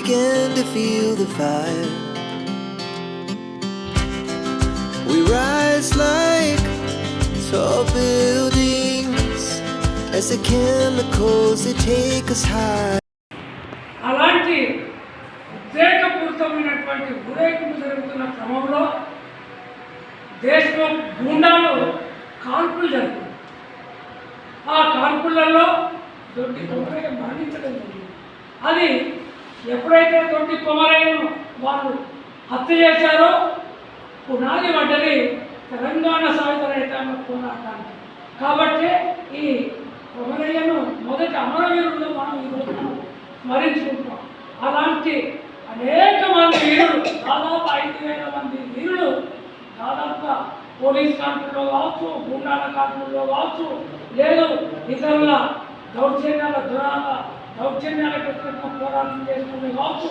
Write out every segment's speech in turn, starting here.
begin to feel the fire. We rise like tall buildings as the chemicals they take us high. అలాంటి ఉద్రేకపూరితమైనటువంటి ఊరేగింపు జరుగుతున్న క్రమంలో దేశంలో గూండాలు కాల్పులు జరుగుతుంది. ఆ కాల్పులలో దొడ్డి కొమరయ్య మరణించడం జరిగింది. అది ఎప్పుడైతే దొడ్డి కొమరయ్యను వాళ్ళు హత్య చేశారో పునాది పడ్డది తెలంగాణ సాయుధ రైతాంగ పోరాటానికి. కాబట్టి ఈ కొమరయ్యను మొదటి అమరవీరుడు మనం ఈరోజు స్మరించుకుంటాం. అలాంటి అనేక మంది వీరులు, దాదాపు 5,000 మంది వీరులు దాదాపుగా పోలీస్ కాన్పుల్లో కావచ్చు, గూండాల కాన్పుల్లో కావచ్చు, లేదు ఇతరుల దౌర్జన్యాలకు వ్యతిరేకంగా పోరాటం చేసుకునే కావచ్చు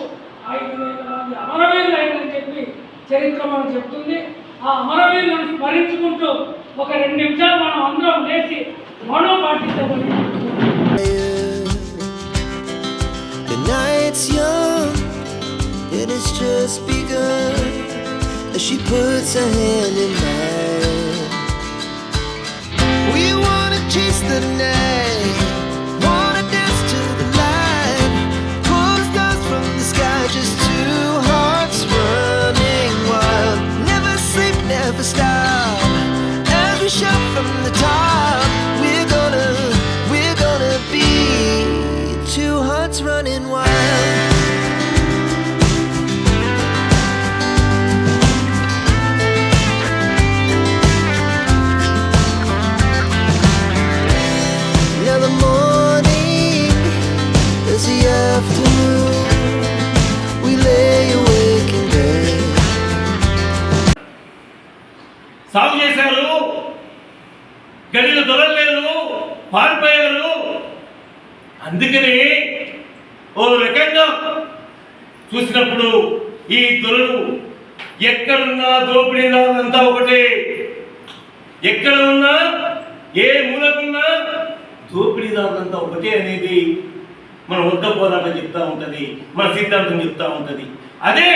5,000 మంది అమరవీరులు అయిందని చెప్పి చరిత్ర మనం చెప్తుంది. ఆ అమరవీరులను స్మరించుకుంటూ ఒక 2 నిమిషాలు మనం అందరం లేచి మౌనం పాటించబడి. The night's young and it's just begun as she puts her hand in mine. We wanna chase the night, wanna dance to the light, pull the stars from the sky, just two hearts running wild. Never sleep, never stop, as we shout from the top. We're gonna be two hearts running wild. Now the morning is the afternoon, we lay awake in bed. సాగు చేశారు, గడిలో దొరలేరు, పారిపోయారు. అందుకని ఓ రకంగా చూసినప్పుడు ఈ దొరలు ఎక్కడున్నా దోపిడీదారులంతా ఒకటే, ఎక్కడ ఉన్నా ఏ మూలకున్నా దోపిడీదారులంతా ఒకటే అనేది మన వద్ద పోరాటం చెప్తా ఉంటుంది, మన సిద్ధాంతం చెప్తా ఉంటుంది. అదే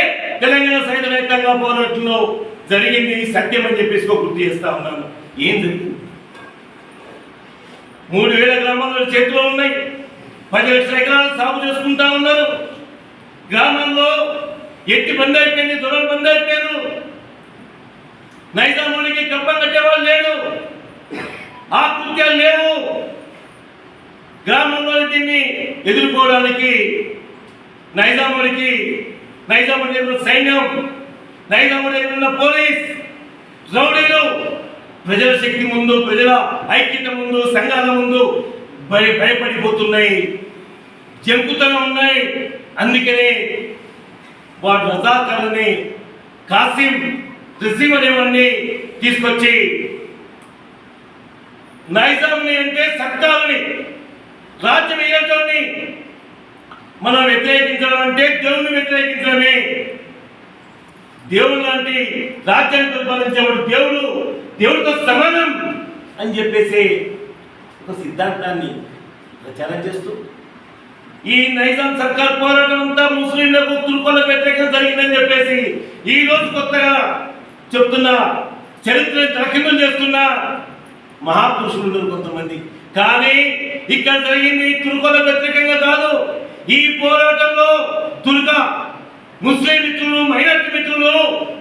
తెలంగాణ సాయుధ రైతాంగ పోరాటంలో జరిగింది సత్యం అని చెప్పేసి గుర్తు చేస్తా ఉన్నాను. ఏం జరిగింది? 3,000 గ్రామాల చేతిలో ఉన్నాయి, 10 లక్షల ఎకరాలు సాగు చేసుకుంటా ఉన్నారు. గ్రామంలో ఎట్టి బంద్ అయిపోయింది, దొరలు బంద్ అయిపోయారు. నైజామునికి కప్పం కట్టేవాళ్ళు లేడు, ఆ కృత్యాలు లేవు. గ్రామంలో దీన్ని ఎదుర్కోవడానికి నైజామునికి సైన్యం, నైజాముడి ఉన్న పోలీస్, రౌడీలు ప్రజల శక్తి ముందు, ప్రజల ఐక్యత ముందు, సంఘాల ముందు భయపడిపోతున్నాయి, జంకుతూనే ఉన్నాయి. అందుకనే వాడు రజాకారుని కాసిం రిజీవ్ అనేవాడిని తీసుకొచ్చి నైజాంని అంటే సర్కారుని, రాజ్యం ఏజోని మనం వ్యతిరేకించడం అంటే దేవుని వ్యతిరేకించడమే. దేవుడు లాంటి రాజ్యాన్ని పరిపాలించేవాడు దేవుడితో సమానం అని చెప్పేసి ఒక సిద్ధాంతాన్ని ప్రచారం చేస్తూ ఈ నైజాం సర్కార్ పోరాటం అంతా ముస్లింలకు, తుర్కోలకు వ్యతిరేకంగా జరిగిందని చెప్పేసి ఈ రోజు కొత్తగా చెప్తున్న, చరిత్ర తలకిందులు చేస్తున్న మహాపురుషులు కొంతమంది. కానీ ఇక్కడ జరిగింది తుర్కోలకు వ్యతిరేకంగా కాదు. ఈ పోరాటంలో ముస్లిం మిత్రులు, మైనారిటీ మిత్రులు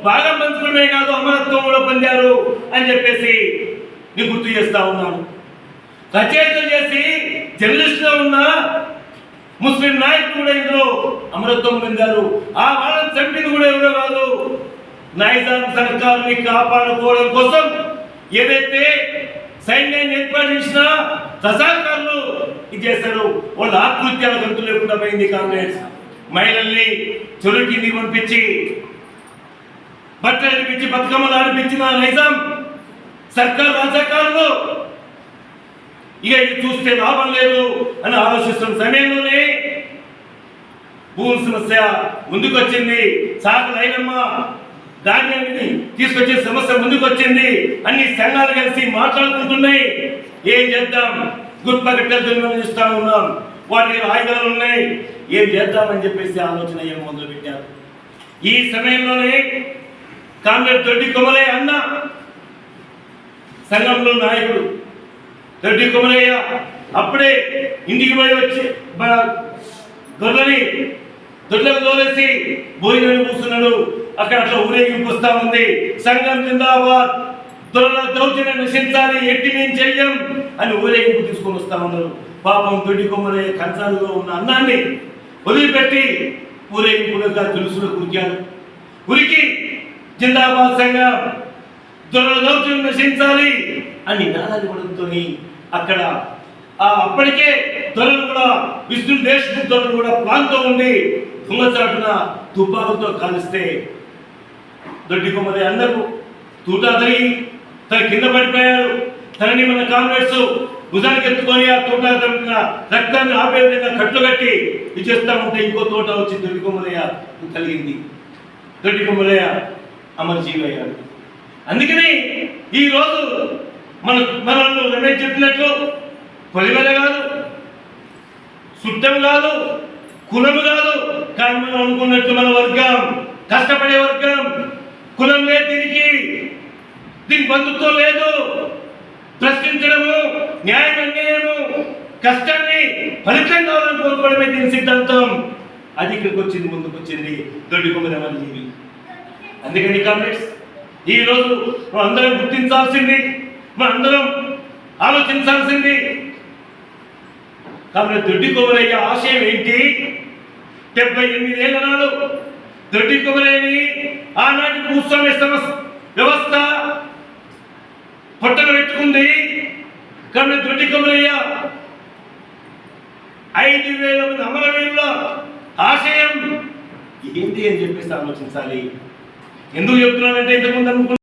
బాగా పంచుకునే కాదు, అమరత్వం కూడా పొందారు అని చెప్పేసి నేను గుర్తు చేస్తా ఉన్నాను. రచయితలు చేసి జర్నలిస్టుగా ఉన్న ముస్లిం నాయకులు కూడా ఇందులో అమరత్వం పొందారు. ఆ వాళ్ళని చంపింది కూడా ఎవరో కాదు, నైజాం సర్కారుని కాపాడుకోవడం కోసం ఏదైతే సైన్యాన్ని ఏర్పాటు చేసిన రజాకారులు ఇది చేస్తారు. వాళ్ళు ఆకృత్యాల గంతు లేకుండా పోయింది కాంగ్రెస్. మహిళల్ని చెరువుకి పంపించి, బట్టలు అనిపించి, బతుకమ్మలు ఆడిపించిన నైజాం సర్కార్ రజాకారులు ఇక ఇది చూస్తే లాభం లేదు అని ఆలోచిస్తున్న సమయంలోనే భూమి సమస్య ముందుకొచ్చింది. సాగు లైనమ్మ ధాన్యాన్ని తీసుకొచ్చే సమస్య ముందుకొచ్చింది. అన్ని సంఘాలు కలిసి మాట్లాడుకుంటున్నాయి. ఏం చేద్దాం, గుర్పగట్టలు ఇస్తా ఉన్నాం. వాటి ఆయుధాలు ఉన్నాయి, ఏం చేద్దామని చెప్పేసి ఆలోచన ఏం మొదలుపెట్టారు. ఈ సమయంలోనే కామ్రేడ్ దొడ్డి కొమరయ్య అన్న సంఘంలో నాయకుడు దొడ్డి కొమరయ్య అప్పుడే ఇంటికి పోయి వచ్చి దొడ్లకు తోలేసి భోజనం కూర్చున్నాడు. అక్కడ అట్లా ఊరేగింపు వస్తా ఉంది. సంఘం జిందాబాద్, దొరల దౌర్జన్యం నశించాలి, ఎట్టి మేము చెయ్యం అని ఊరేగింపు తీసుకొని వస్తా ఉన్నారు. పాపం దొడ్డి కొమ్మరయ్య కంచాలలో ఉన్న అన్నాన్ని వదిలిపెట్టి ఊరేగింపులుగా తులుసులు కురికారు. ఉరికి జిందాబాద్ సంఘం, దొరల దౌర్జన్యం నశించాలి అని నాదాలు పడంతో అక్కడ అప్పటికే దొరలు కూడా విష్ణు దేశ్ముఖ్ దొరలు కూడా ప్లాన్తో ఉండి తుంగచాటున తుపాకుతో కాలిస్తే దొడ్డి కొమ్మరి అందరూ తూటా తగిలి తన కింద పడిపోయారు. తనని మన కామ్రేడ్స్ భుజానికి ఎత్తుకొని ఆ తోట రక్తాన్ని ఆపే విధంగా కట్లు కట్టి ఇచ్చేస్తా ఉంటే ఇంకో తోట వచ్చి దొడ్డి కొమ్మరయ్య కలిగింది. దొడ్డి కొమ్మరయ్య అమరజీవి అయ్యాడు. అందుకని ఈరోజు మనల్ని రమేష్ చెప్పినట్లు పొలిమేర కాదు, చుట్టం కాదు, కులము కాదు, కానీ మనం అనుకున్నట్టు మన వర్గం కష్టపడే వర్గం. కులం లేదు దీనికి బంధుత్వం లేదు. ప్రశ్నించడము, న్యాయం అన్యాయము, కష్టాన్ని ఫలితం కావాలని కోరుకోవడమే దీని సిద్ధాంతం. అది ఇక్కడికి వచ్చింది, ముందుకు వచ్చింది దొడ్డి కొమ్మరి అమరజీవి. అందుకని కామ్రేడ్స్ ఈరోజు మనం అందరం గుర్తించాల్సింది, మనం అందరం ఆలోచించాల్సింది కామ్రేడ్ దొడ్డి కొమరయ్య ఆశయం ఏంటి? 78 ఏళ్ల నాడు దొడ్డి కొమరయ్యని ఆనాటి భూస్వామ్య వ్యవస్థ పొట్టలు పెట్టుకుంది. కామ్రేడ్ దొడ్డి కొమరయ్య 5,000 మంది అమరవీరుల ఆశయం ఏంటి అని చెప్పేసి ఆలోచించాలి. ఎందుకు చెప్తున్నానంటే ఇంతకుముందు అనుకున్నాను